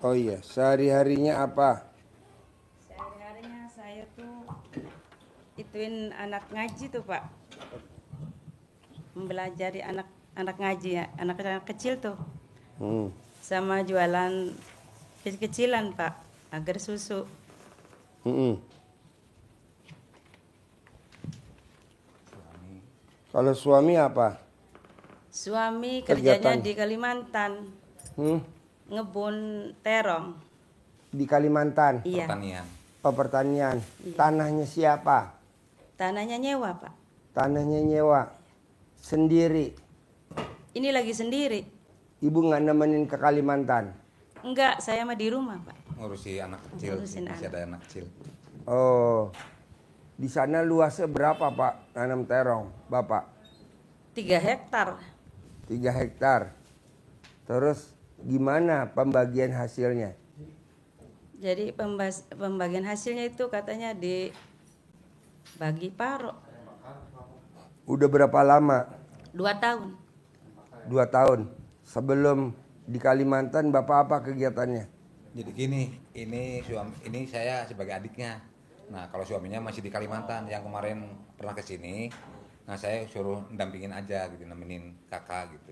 Oh iya, sehari-harinya apa? Sehari-harinya saya tuh ituin anak ngaji tuh Pak, mempelajari anak ngaji ya, anak-anak kecil tuh, Hmm. sama jualan kecil-kecilan Pak, agar susu. Mm-mm. Kalau suami apa? Suami kerjanya Kegiatan? di Kalimantan, Hmm? ngebun terong. Di Kalimantan. Iya, Pertanian. Oh, pertanian. Iya. Tanahnya siapa? Tanahnya nyewa Pak. Tanahnya nyewa. Sendiri. Ini lagi sendiri. Ibu nggak nemenin ke Kalimantan. Enggak, saya mah di rumah Pak. Ngurusi anak kecil, Ngurusin masih anak. ada anak kecil. Oh, di sana luasnya berapa Pak nanam terong, Bapak? 3 hektar. 3 hektar. Terus gimana pembagian hasilnya? Jadi pembagian hasilnya itu katanya dibagi paro Udah berapa lama? 2 tahun. 2 tahun. Sebelum di Kalimantan Bapak apa kegiatannya? Jadi gini, ini saya sebagai adiknya. Nah, kalau suaminya masih di Kalimantan, yang kemarin pernah ke sini, nah saya suruh dampingin aja gitu, nemenin kakak gitu.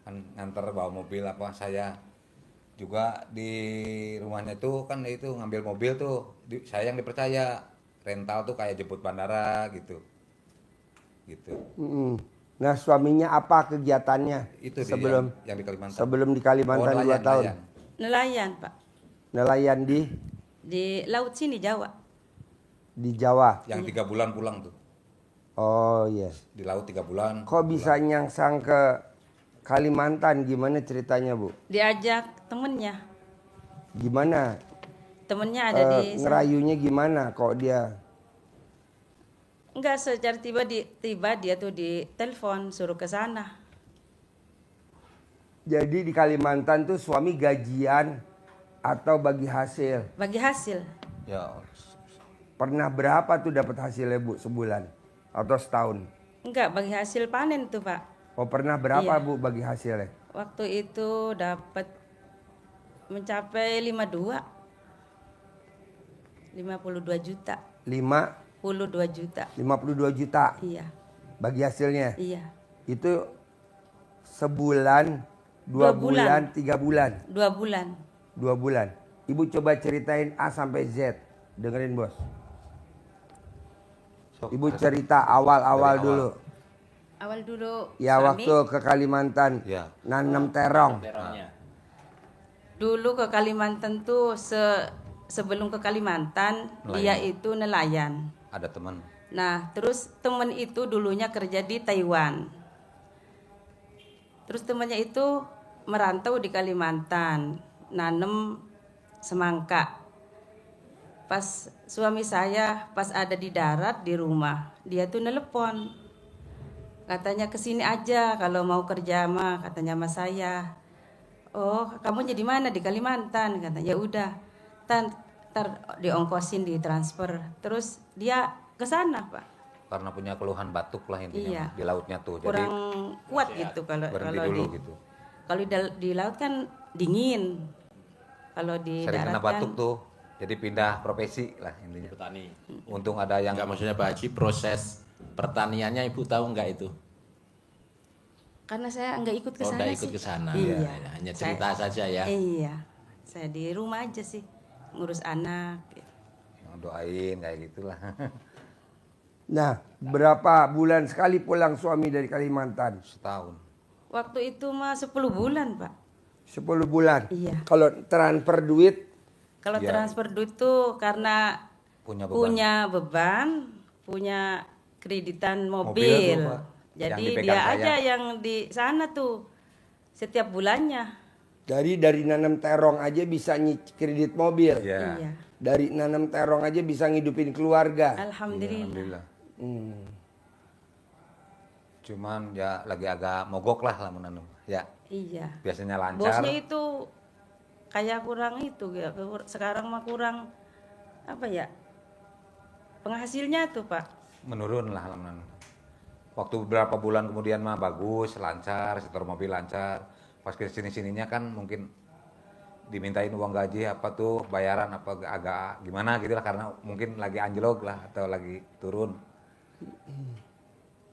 Kan nganter bawa mobil apa saya juga di rumahnya itu kan itu ngambil mobil tuh, saya yang dipercaya rental tuh kayak jemput bandara gitu. Gitu. Mm-mm. Nah, suaminya apa kegiatannya Itu dia sebelum yang di Kalimantan. sebelum di Kalimantan 2 nelayan, tahun? nelayan. Nelayan Pak, Nelayan di laut sini Jawa. di Jawa. Yang 3 bulan pulang tuh. Oh iya. Di laut 3 bulan. Kok bisa nyangsang ke Kalimantan? Gimana ceritanya, Bu? Diajak temennya, Gimana temennya ada di sana. ngerayunya gimana kok dia? Enggak, secara tiba dia tuh di telepon suruh ke sana. Jadi di Kalimantan tuh suami gajian atau bagi hasil? Bagi hasil. Ya, Pernah berapa tuh dapat hasilnya, Bu, sebulan atau setahun? Enggak, bagi hasil panen tuh Pak. Oh, pernah berapa, Iya. Bu, bagi hasilnya? Waktu itu dapat mencapai 52 juta. 52 juta. 52 juta Iya, bagi hasilnya. iya. Itu sebulan, 2 bulan, 3 bulan, 2 bulan. 2 bulan. Ibu coba ceritain A sampai Z. Dengerin, Bos. Ibu cerita awal-awal Dari awal. dulu. Awal dulu Ya, suami waktu ke Kalimantan Ya. nanam terong. dulu ke Kalimantan tuh sebelum ke Kalimantan dia itu nelayan. ada teman. Nah, terus temen itu dulunya kerja di Taiwan. Terus temannya itu merantau di Kalimantan, nanem semangka. Pas suami saya pas ada di darat di rumah, dia tuh nelepon. Katanya kesini aja kalau mau kerja mah, katanya sama saya. Oh, kamu jadi mana di Kalimantan? Katanya ya udah, ntar diongkosin di transfer. Terus dia ke sana Pak. Karena punya keluhan batuk lah intinya Iya. di lautnya tuh. Jadi Kurang kuat gitu kalau berhenti kalau dulu di gitu. kalau di laut kan dingin. Kalau di Sering darat kena kan batuk tuh. Jadi pindah profesi lah intinya. Petani. Untung ada yang Enggak, maksudnya Pak Haji, proses pertaniannya Ibu tahu enggak itu? karena saya nggak ikut ke Oh, sana enggak ikut sih. ke sana. Iya. Ya, hanya cerita saja ya. Iya. Saya di rumah aja sih ngurus anak. doain kayak gitulah. Nah, berapa bulan sekali pulang suami dari Kalimantan? Setahun. Waktu itu mah 10 bulan, Pak. 10 bulan. Iya. Kalau transfer duit, Kalau Iya. transfer duit tuh karena Punya beban. punya kreditan Mobil mobil. tuh, Pak. Yang Jadi dipegang dia saya. aja yang di sana tuh setiap bulannya. dari nanam terong aja bisa kredit mobil. Iya. Iya. Dari nanam terong aja bisa ngidupin keluarga. Alhamdulillah. Alhamdulillah. Hmm. Cuman ya lagi agak mogok lah menanam. Ya, Iya. biasanya lancar. Bosnya itu kayak kurang itu ya. Sekarang mah kurang apa ya? Penghasilnya tuh, Pak. Menurun lah menanam. Waktu beberapa bulan kemudian mah bagus, lancar, setor mobil lancar. Pas ke sini-sininya kan mungkin dimintain uang gaji apa tuh bayaran apa agak gimana gitu lah karena mungkin lagi anjlok lah atau lagi turun.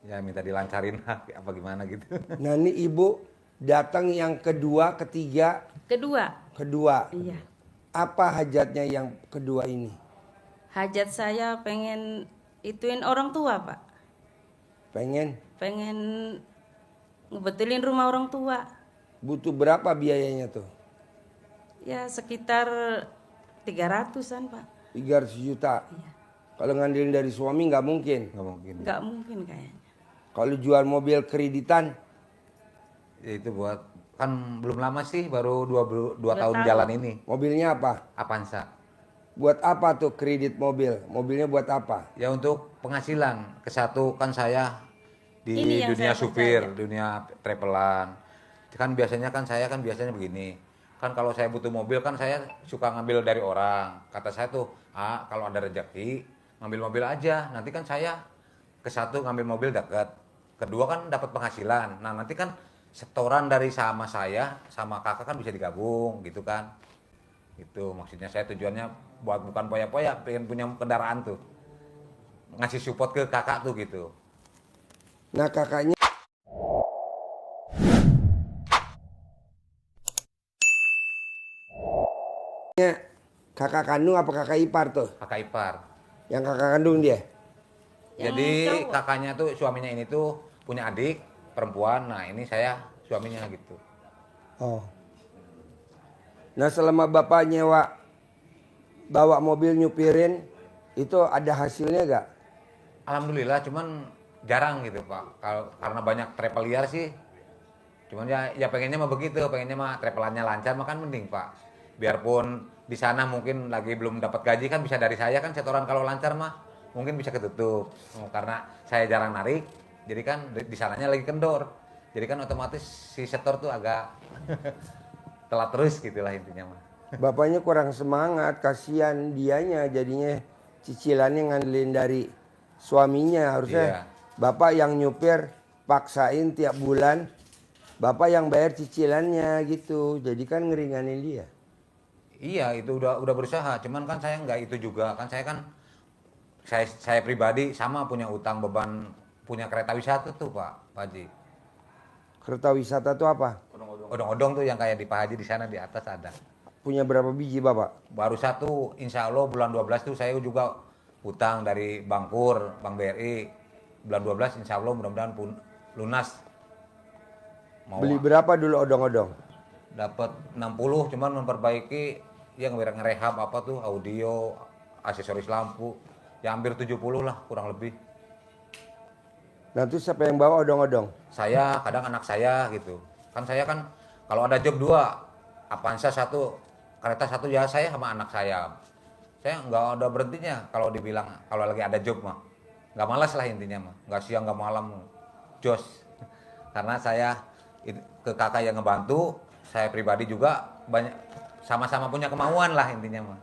Ya minta dilancarin lah apa gimana gitu. Nah ini ibu datang yang kedua, ketiga, kedua. Iya. Apa hajatnya yang kedua ini? Hajat saya pengen ituin orang tua, Pak. Pengen Pengen ngebetulin rumah orang tua. butuh berapa biayanya tuh? Ya sekitar 300-an, Pak. 300 juta. Iya. Kalau ngandelin dari suami nggak mungkin. Nggak mungkin. Nggak mungkin kayaknya. Kalau jual mobil kreditan, Ya, itu buat kan belum lama sih baru 2 Dua tahun tahun. jalan ini. mobilnya apa? Avanza. Buat apa tuh kredit mobil? Mobilnya buat apa? Ya untuk penghasilan. Kesatu kan saya di Ini yang dunia saya supir, percaya. dunia travelan. Kan biasanya kan saya kan biasanya begini. Kan kalau saya butuh mobil kan saya suka ngambil dari orang. Kata saya tuh, kalau ada rezeki ngambil mobil aja. Nanti kan saya kesatu ngambil mobil dekat. Kedua kan dapat penghasilan. Nah nanti kan setoran dari sama saya sama kakak kan bisa digabung gitu kan. Itu maksudnya saya tujuannya buat bukan poya-poya, pengen punya kendaraan tuh. Ngasih support ke kakak tuh gitu. Nah kakaknya kakak kandung apa kakak ipar tuh? Kakak ipar. Yang kakak kandung dia? Yang Jadi cowok. kakaknya tuh suaminya ini tuh punya adik perempuan. Nah ini saya suaminya gitu. Oh. Nah selama bapak nyewa bawa mobil nyupirin itu ada hasilnya gak? Alhamdulillah cuman jarang gitu Pak. Karena banyak travel liar sih. Cuman ya pengennya mah begitu, pengennya mah travelannya lancar mah kan mending Pak. Biarpun di sana mungkin lagi belum dapat gaji kan bisa dari saya kan setoran kalau lancar mah mungkin bisa ketutup. Karena saya jarang narik, jadi kan di sananya lagi kendor. Jadi kan otomatis si setor tuh agak telat terus gitulah intinya mah. Bapaknya kurang semangat, kasihan dianya jadinya cicilannya ngandelin dari suaminya. Harusnya Iya. bapak yang nyupir paksain tiap bulan, bapak yang bayar cicilannya gitu. Jadi kan ngeringanin dia. Iya itu udah berusaha, cuman kan saya nggak itu juga kan saya pribadi sama punya utang beban punya kereta wisata tuh Pak Haji. Kereta wisata tuh apa? Odong-odong tuh yang kayak di Pak Haji di sana di atas ada. Punya berapa biji bapak? Baru satu, insya Allah bulan 12 tuh saya juga utang dari Bangkur, Bank BRI. Bulan 12 insya Allah mudah-mudahan pun lunas. Mau Beli berapa dulu odong-odong? dapat 60 cuman memperbaiki ya ngerehab apa tuh audio, aksesoris lampu. Ya hampir 70 lah kurang lebih. Nah itu siapa yang bawa odong-odong? Saya, kadang anak saya gitu. Kan saya kan kalau ada job 2, Avanza 1, kereta 1 ya saya sama anak saya. Saya nggak ada berhentinya kalau dibilang kalau lagi ada job mah. Nggak malas lah intinya mah. Nggak siang nggak malam. Jos. Karena saya ke kakak yang ngebantu, saya pribadi juga banyak sama-sama punya kemauan lah intinya mah.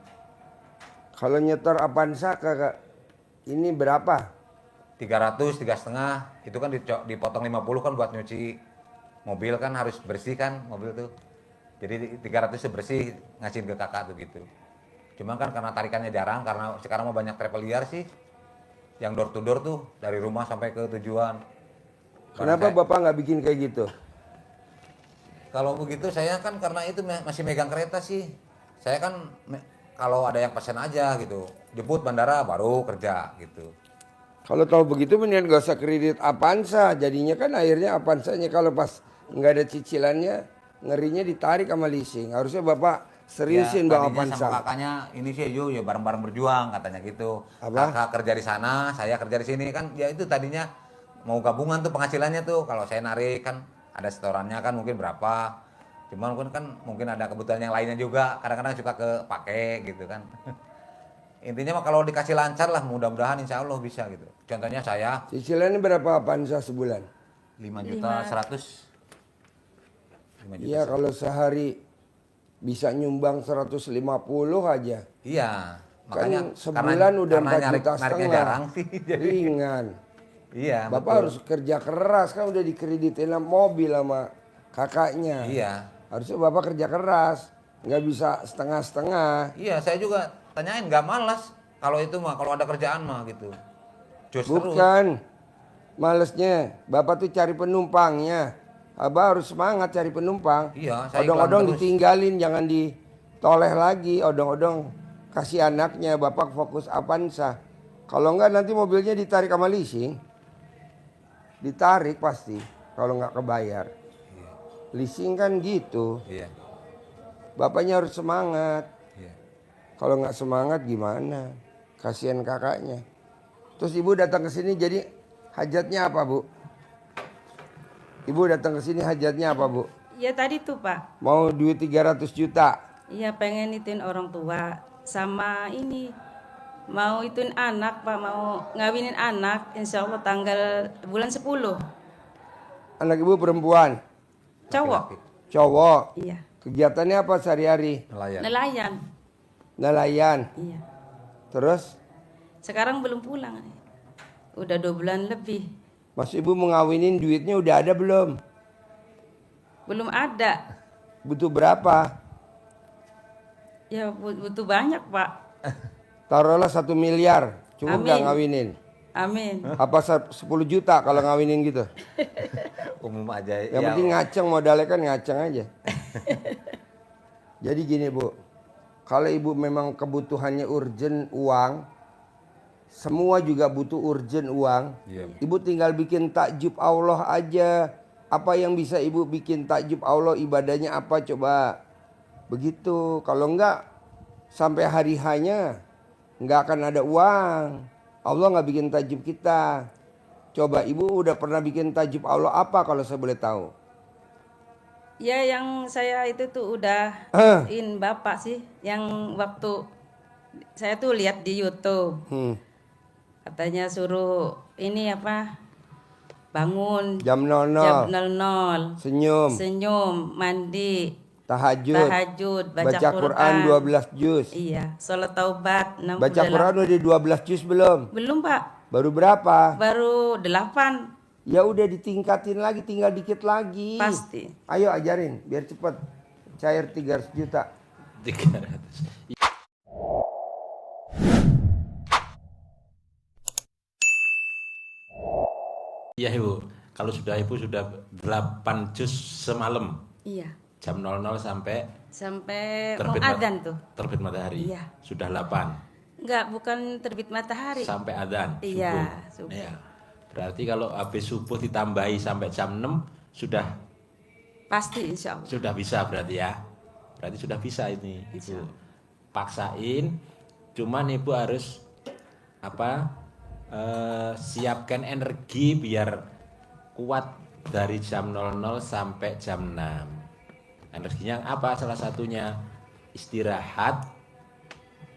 Kalau nyetor Avanza kakak ini berapa? 300, 3,5 itu kan dipotong 50 kan buat nyuci mobil kan harus bersih kan mobil tuh. Jadi 300 bersih ngasihin ke kakak tuh gitu. Cuma kan karena tarikannya jarang karena sekarang mah banyak travel liar sih. Yang door to door tuh dari rumah sampai ke tujuan. Kenapa bapak nggak bikin kayak gitu? Kalau begitu saya kan karena itu masih megang kereta sih. Saya kan kalau ada yang pesan aja gitu. Jemput bandara baru kerja gitu. Kalau tahu begitu mendingan gak usah kredit Avanza. Jadinya kan akhirnya Avanzanya kalau pas nggak ada cicilannya ngerinya ditarik sama leasing. Harusnya bapak seriusin bang tadinya Avanza. sama kakaknya ini sih yuk ya bareng-bareng berjuang katanya gitu. Apa? Kakak kerja di sana, saya kerja di sini kan ya itu tadinya mau gabungan tuh penghasilannya tuh. Kalau saya narik kan ada setorannya kan mungkin berapa. Cuman mungkin ada kebutuhan yang lainnya juga. Kadang-kadang suka kepake gitu kan. Intinya mah kalau dikasih lancar lah mudah-mudahan insya Allah bisa gitu. Contohnya saya Cicilannya berapa Avanza sebulan? 5 juta 100. 5 juta. Iya kalau sehari bisa nyumbang 150 aja. Iya. Kan Makanya sebulan udah 4 nariknya juta setengah. jarang sih. Jadi Ringan. iya. Bapak betul. harus kerja keras kan udah dikreditin mobil sama kakaknya. Iya. Harusnya bapak kerja keras. nggak bisa setengah-setengah. Iya, saya juga tanyain nggak malas. Kalau itu mah, kalau ada kerjaan mah gitu. Jos terus. Bukan malesnya, Bapak tuh cari penumpangnya. Abah harus semangat cari penumpang. Iya, saya Odong-odong iklan terus. ditinggalin, jangan ditoleh lagi. Odong-odong kasih anaknya, Bapak fokus Avanza. Kalau enggak nanti mobilnya ditarik sama leasing. Ditarik pasti kalau nggak kebayar. Leasing kan gitu. Iya. Bapaknya harus semangat. Iya. Kalau nggak semangat gimana? Kasihan kakaknya. Terus ibu datang ke sini jadi hajatnya apa, Bu? Ibu datang ke sini hajatnya apa, Bu? Ya tadi tuh Pak. Mau duit 300 juta. Iya pengen ituin orang tua sama ini mau ituin anak Pak, mau ngawinin anak insya Allah tanggal bulan 10. Anak ibu perempuan, Cowok. cowok. Iya. Kegiatannya apa sehari-hari? Nelayan. Nelayan. Nelayan. Iya. Terus, Sekarang belum pulang. Udah 2 bulan lebih. mas ibu mau ngawinin duitnya udah ada belum? Belum ada. Butuh berapa? Ya butuh banyak Pak. Taruhlah 1 miliar. Cukup Amin. nggak ngawinin? Amin. Apa 10 juta kalau ngawinin gitu? Umum aja. Yang ya, penting ngaceng, modalnya kan ngaceng aja. Jadi gini Bu, kalau ibu memang kebutuhannya urgent uang, semua juga butuh urgent uang. Iya. Ibu tinggal bikin takjub Allah aja. Apa yang bisa ibu bikin takjub Allah, ibadahnya apa coba? Begitu. Kalau enggak, sampai hari hanya enggak akan ada uang. Allah nggak bikin takjub kita. Coba ibu udah pernah bikin takjub Allah apa kalau saya boleh tahu? Ya yang saya itu tuh udah Ah. in Bapak sih yang waktu saya tuh lihat di YouTube. Katanya suruh ini apa? Bangun Jam 00, jam 00. senyum, Senyum, mandi, tahajud, baca Quran 12 juz. Iya, sholat taubat 68. Baca Quran udah 12 juz belum? Belum, Pak. Baru berapa? Baru 8. Ya udah ditingkatin lagi, tinggal dikit lagi. Pasti. Ayo ajarin biar cepet cair 300 juta. 300. Iya Ibu, kalau sudah Ibu sudah 8 juz semalam, Iya. jam 00 sampai Sampai mau terbit adzan tuh. terbit matahari. Iya. Sudah 8 Enggak, bukan terbit matahari. sampai adzan Iya, subuh. subuh. Iya. Berarti kalau habis subuh ditambahi sampai jam 6 sudah Pasti insya Allah. sudah bisa berarti ya. Berarti sudah bisa ini. Insya Ibu paksain, cuman Ibu harus siapkan energi biar kuat dari jam 00 sampai jam 6. Energinya apa? Salah satunya istirahat,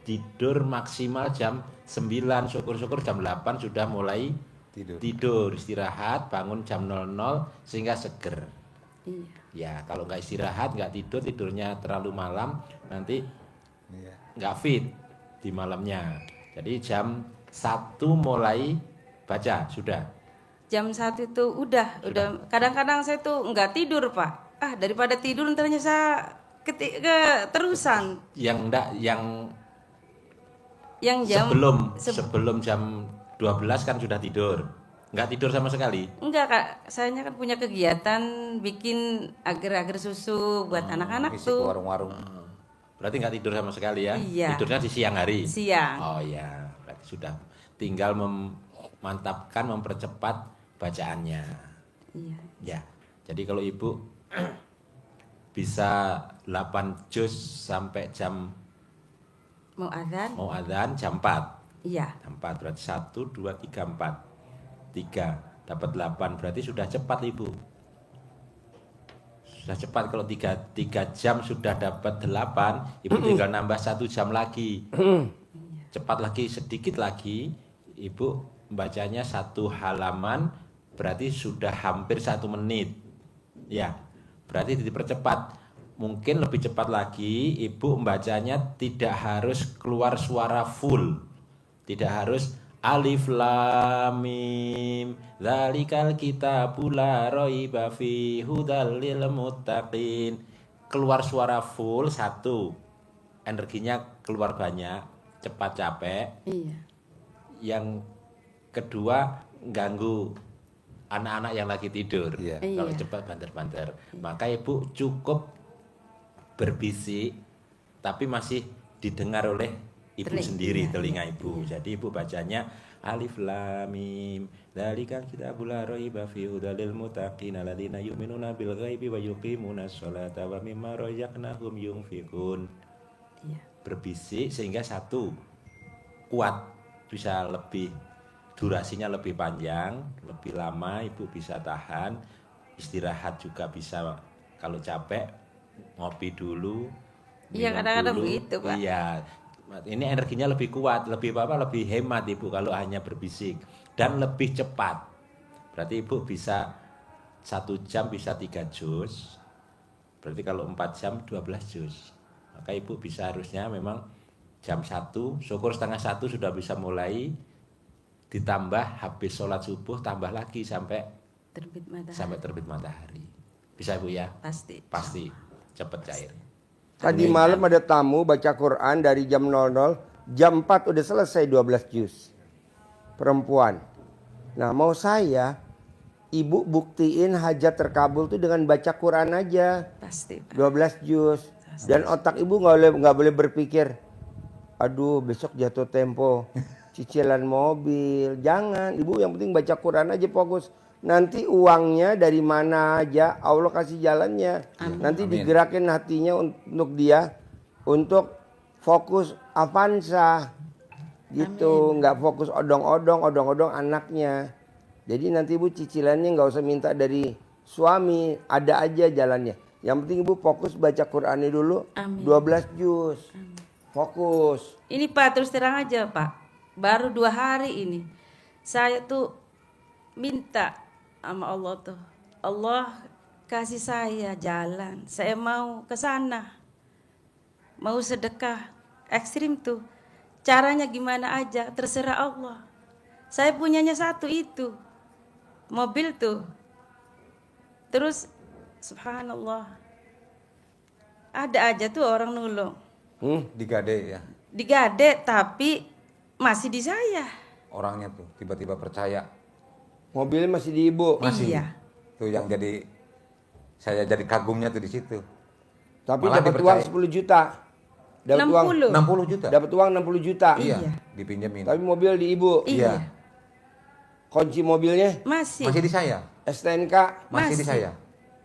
tidur maksimal jam 9, syukur-syukur jam 8 sudah mulai tidur, istirahat, bangun jam 00 sehingga seger. Iya. Ya, kalau nggak istirahat, nggak tidur, tidurnya terlalu malam, nanti Iya. nggak fit di malamnya. Jadi jam 1 mulai baca, sudah. Jam 1 itu udah. Kadang-kadang saya tuh nggak tidur, Pak. Daripada tidur ntarnya saya keterusan. Yang enggak, yang Yang jam sebelum jam 12 kan sudah tidur. Nggak tidur sama sekali. enggak, Kak. Sayanya kan punya kegiatan bikin agar-agar susu buat anak-anak Isi ke tuh. warung-warung. Berarti nggak tidur sama sekali ya? Iya. Tidurnya di siang hari. Siang. Oh ya, berarti sudah tinggal memantapkan, mempercepat bacaannya. Iya. Ya. Jadi kalau Ibu bisa 8 juz sampai jam Mau adzan? mau adzan jam 4. Iya. Jam 4 berarti 1 2 3 4. 3 dapat 8 berarti sudah cepat Ibu. Sudah cepat kalau 3 jam sudah dapat 8, Ibu tinggal nambah 1 jam lagi. Cepat lagi, sedikit lagi, Ibu membacanya 1 halaman, berarti sudah hampir 1 menit. Ya, berarti dipercepat. Mungkin lebih cepat lagi, Ibu membacanya tidak harus keluar suara full. Tidak harus alif lam mim dzalikal kitabul la raiba fihi hudal lil muttaqin. keluar suara full satu, energinya keluar banyak, cepat capek. Iya. Yang kedua ganggu anak-anak yang lagi tidur. Iya. Kalau Iya. cepat banter-banter. Maka ibu cukup berbisik tapi masih didengar oleh ibu sendiri, telinga ibu. Jadi ibu bacanya alif lam mim dzalikal kitabul la raiba fihi hudalil muttaqin alladzina yu'minuna bil ghaibi wa yuqimunas sholata wa mimma razaqnahum yunfiqun. Iya. Berbisik sehingga satu kuat, bisa lebih durasinya lebih panjang, lebih lama ibu bisa tahan, istirahat juga bisa, kalau capek ngopi dulu. Iya, minum kadang-kadang dulu. begitu, Pak. Iya, ini energinya lebih kuat, lebih lebih hemat ibu kalau hanya berbisik dan lebih cepat. Berarti ibu bisa 1 jam bisa 3 juz. Berarti kalau 4 jam 12 juz. Maka ibu bisa harusnya memang jam 1, syukur setengah 1 sudah bisa mulai, ditambah habis sholat subuh tambah lagi sampai terbit matahari. Bisa ibu ya? Pasti. Pasti cepat cair. Tadi malam ada tamu baca Quran dari jam 00, jam 4 udah selesai 12 juz. Perempuan. Nah, mau saya ibu buktiin hajat terkabul tuh dengan baca Quran aja. Pasti, Pak. 12 juz. Dan otak ibu nggak boleh berpikir, aduh besok jatuh tempo, cicilan mobil. Jangan, ibu yang penting baca Quran aja, fokus. Nanti uangnya dari mana aja Allah kasih jalannya. Nanti digerakin hatinya untuk dia untuk fokus Avanza gitu. Nggak fokus odong-odong anaknya. Jadi nanti ibu cicilannya nggak usah minta dari suami, ada aja jalannya. Yang penting ibu fokus baca Qurannya dulu. Amin. 12 juz. Fokus. Ini Pak, terus terang aja Pak, baru 2 hari ini saya tuh minta sama Allah tuh, Allah kasih saya jalan, saya mau ke sana, mau sedekah ekstrim tuh, caranya gimana aja terserah Allah. Saya punyanya satu itu, mobil tuh. Terus subhanallah, ada aja tuh orang nulung. Digade ya. Digade tapi masih di saya. Orangnya tuh tiba-tiba percaya. Mobilnya masih di ibu. Masih. Iya. Tuh yang saya jadi kagumnya tuh di situ. Tapi Malah dapat dipercaya. uang 10 juta. Dapat uang 60. 60 juta. dapat uang 60 juta. Iya. Dipinjemin. Tapi mobil di ibu. Iya. Kunci mobilnya Masih. Masih di saya. STNK. Masih di Masih. saya.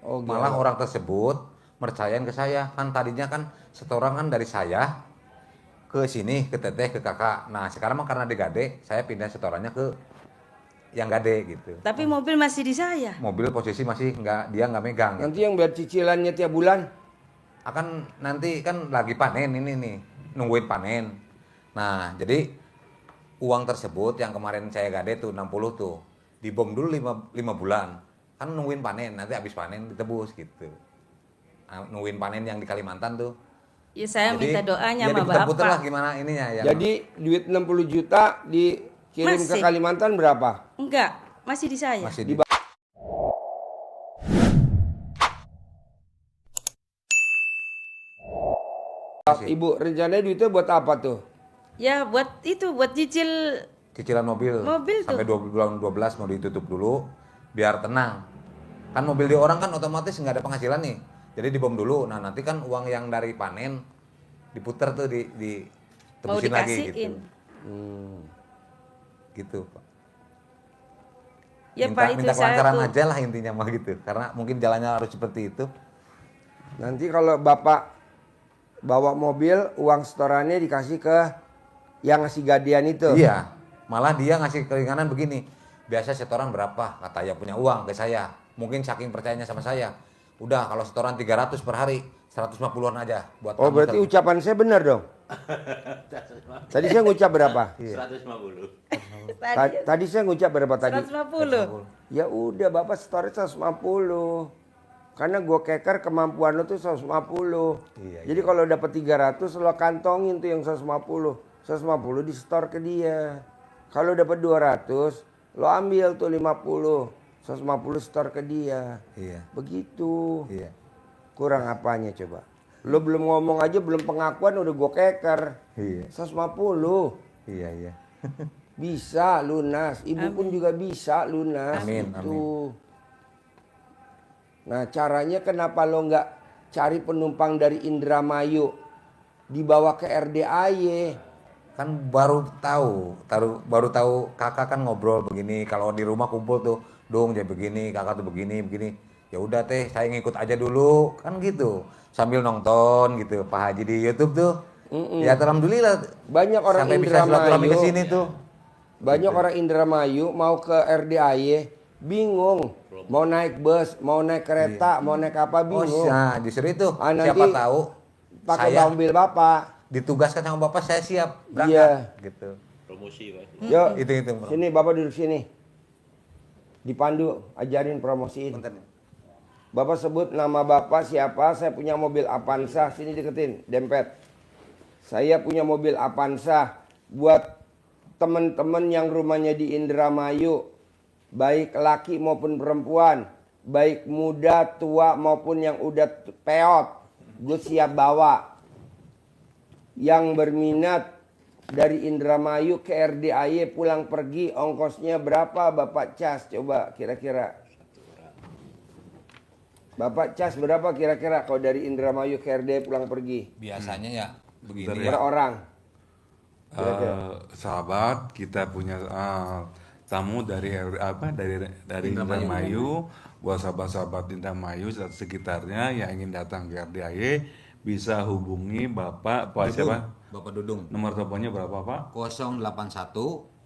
Oh, Malah orang tersebut mercayain ke saya. Kan tadinya kan setoran kan dari saya ke sini, ke teteh, ke kakak. Nah sekarang mah karena digade, saya pindah setorannya ke yang gade gitu. Tapi mobil masih di saya. Mobil posisi masih dia nggak megang. Nanti yang biar cicilannya tiap bulan. Akan nanti kan lagi panen ini nih, nungguin panen. Nah jadi uang tersebut yang kemarin saya gade tuh 60 tuh dibom dulu 5 bulan. Kan nungguin panen, nanti habis panen ditebus gitu. Nungguin panen yang di Kalimantan tuh. Ya saya minta doanya jadi sama puter-puter lah Bapak. gimana ininya ya. Jadi duit 60 juta dikirim ke Masih. Kalimantan berapa? Enggak, masih di saya. masih Di di Ibu rencananya duitnya buat apa tuh? Ya buat itu, buat cicil. cicilan mobil, Mobil tuh. sampai bulan 12 mau ditutup dulu biar tenang. Kan mobil di orang kan otomatis nggak ada penghasilan nih. Jadi dibom dulu. Nah, nanti kan uang yang dari panen diputer tuh di Mau tebusin lagi dikasihin. gitu. Gitu, Pak. Ya Pak, itu minta saya kelancaran tuh. aja lah intinya mah gitu. Karena mungkin jalannya harus seperti itu. Nanti kalau Bapak bawa mobil, uang setorannya dikasih ke yang ngasih gadean itu. Iya. Malah dia ngasih keringanan begini. Biasa setoran berapa? Kata yang punya uang ke saya. Mungkin saking percayanya sama saya. Udah kalau setoran 300 per hari, 150-an aja buat Oh kamu berarti ucapan saya benar dong. Tadi saya ngucap berapa? 150. Tadi saya ngucap berapa tadi? 150. Ya udah Bapak storage 150. Karena gue keker kemampuan lo tuh 150. Iya, Jadi kalau dapat 300 lo kantongin tuh yang 150. 150 di store ke dia. Kalau dapat 200 lo ambil tuh 50. 150 store ke dia. Iya. Begitu. Iya. Kurang apanya coba? Lo belum ngomong aja, belum pengakuan udah gue keker. Iya. 150. Iya. Bisa lunas. Ibu pun juga bisa lunas. Amin, Itu. Nah caranya kenapa lo nggak cari penumpang dari Indramayu dibawa ke RDAY? Kan baru tahu kakak kan ngobrol begini, kalau di rumah kumpul tuh, dong jadi begini, kakak tuh begini. Ya udah teh, saya ngikut aja dulu, kan gitu. Sambil nonton gitu, Pak Haji di YouTube tuh. Ya alhamdulillah. Banyak orang sampai bisa silaturahmi Indramayu. ke sini tuh. Banyak orang Indramayu mau ke RDAY bingung. Mau naik bus, mau naik kereta, mau naik apa bingung. Nah, justru itu. Nanti Siapa tahu pakai saya mobil bapak. ditugaskan sama bapak, saya siap berangkat. Iya. Gitu. Promosi Pak. Yuk, Itu. sini bapak duduk sini. Dipandu, ajarin promosiin. Bentar nih. Bapak sebut nama bapak siapa, saya punya mobil Avanza, sini deketin, dempet. Saya punya mobil Avanza buat teman-teman yang rumahnya di Indramayu, baik laki maupun perempuan, baik muda, tua maupun yang udah peot, gue siap bawa. Yang berminat dari Indramayu ke RDAY pulang pergi ongkosnya berapa Bapak Cas? Coba kira-kira. Bapak Cas berapa kira-kira kalau dari Indramayu ke RDAY pulang pergi? Biasanya ya begini Per ya. orang. Sahabat, kita punya tamu dari dari Indramayu. Buat sahabat-sahabat Indramayu sekitarnya yang ingin datang ke RDAY bisa hubungi Bapak siapa? Bapak Dudung. Nomor teleponnya berapa Pak? 081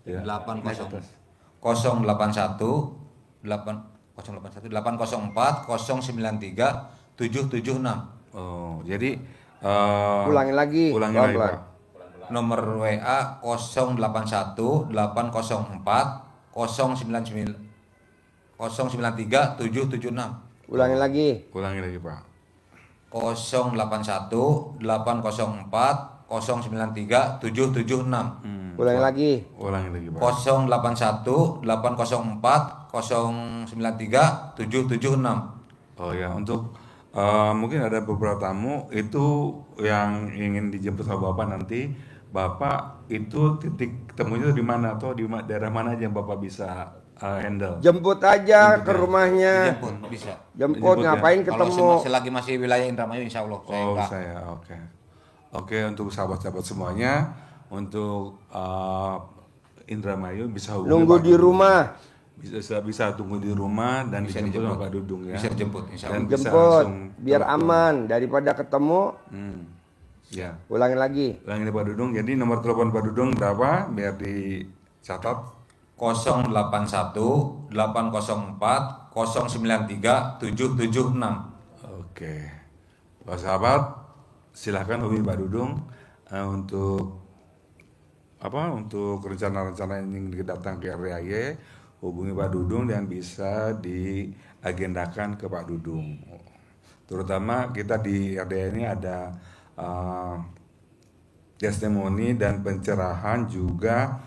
Ya. 80 Atas. 081 804 093 776. Oh, jadi Ulangi lagi. Ulangi lagi pelan-pelan. Pak. Nomor WA 081 804 093 776. Ulangi lagi. Ulangi lagi Pak. 081 804 093 776. Ulangi lagi. Ulangi lagi Pak. 081 804 093 776. Oh ya, untuk mungkin ada beberapa tamu itu yang ingin dijemput sama Bapak nanti. Bapak itu titik temunya di mana atau di daerah mana aja yang Bapak bisa handle? Jemput aja ke rumahnya. Jemput bisa. Jemput ya. ngapain Kalau ketemu? selagi masih wilayah Indramayu insya Allah saya Oh enggak. saya, oke. Oke, untuk sahabat-sahabat semuanya, untuk Indramayu bisa hubungi Nunggu Pak di Dudung. rumah. Bisa tunggu di rumah dan Bisa dijemput sama dijemput. Pak Dudung ya. Bisa dijemput insya Allah. Dan bisa Jemput langsung biar telepon. aman daripada ketemu. Ya. Ulangi lagi. Ulangi nih Pak Dudung. Jadi nomor telepon Pak Dudung berapa? Biar dicatat. 081 804 093 776. Oke. Pak sahabat, silahkan hubungi Pak Dudung untuk untuk rencana-rencana yang ingin datang ke RDAY. Hubungi Pak Dudung dan bisa diagendakan ke Pak Dudung. Terutama kita di RDAY ini ada testimoni dan pencerahan juga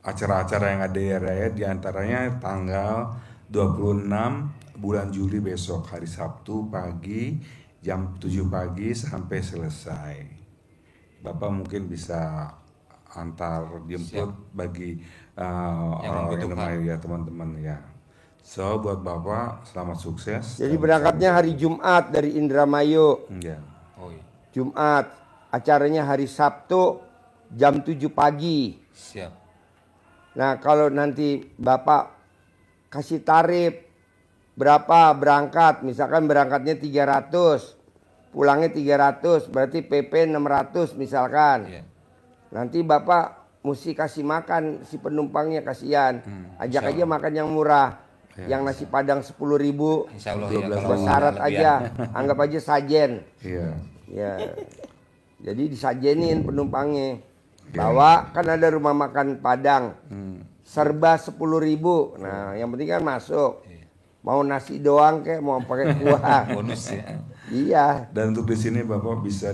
acara-acara yang ada di RDAY, diantaranya tanggal 26 bulan Juli besok hari Sabtu pagi jam 7 pagi sampai selesai. Bapak mungkin bisa antar jemput bagi orang Indramayu ya teman-teman ya. So buat Bapak selamat sukses. Jadi berangkatnya hari Jumat dari Indramayu. Ya. Oh iya. Jumat. Acaranya hari Sabtu jam 7 pagi. Siap. Nah kalau nanti Bapak kasih tarif berapa berangkat. Misalkan berangkatnya 300. Pulangnya 300. Berarti PP 600 misalkan. Iya. Nanti Bapak mesti kasih makan si penumpangnya, kasihan. Ajak aja makan yang murah. Yang nasi padang 10.000. Insya Allah ya. Buat syarat aja. Anggap aja sajen. Iya. Ya. Jadi disajenin penumpangnya. Bawa kan ada rumah makan Padang. Serba 10.000. Nah, yang penting kan masuk. Mau nasi doang kek, mau pakai kuah. Bonus ya. Iya. Dan untuk di sini Bapak bisa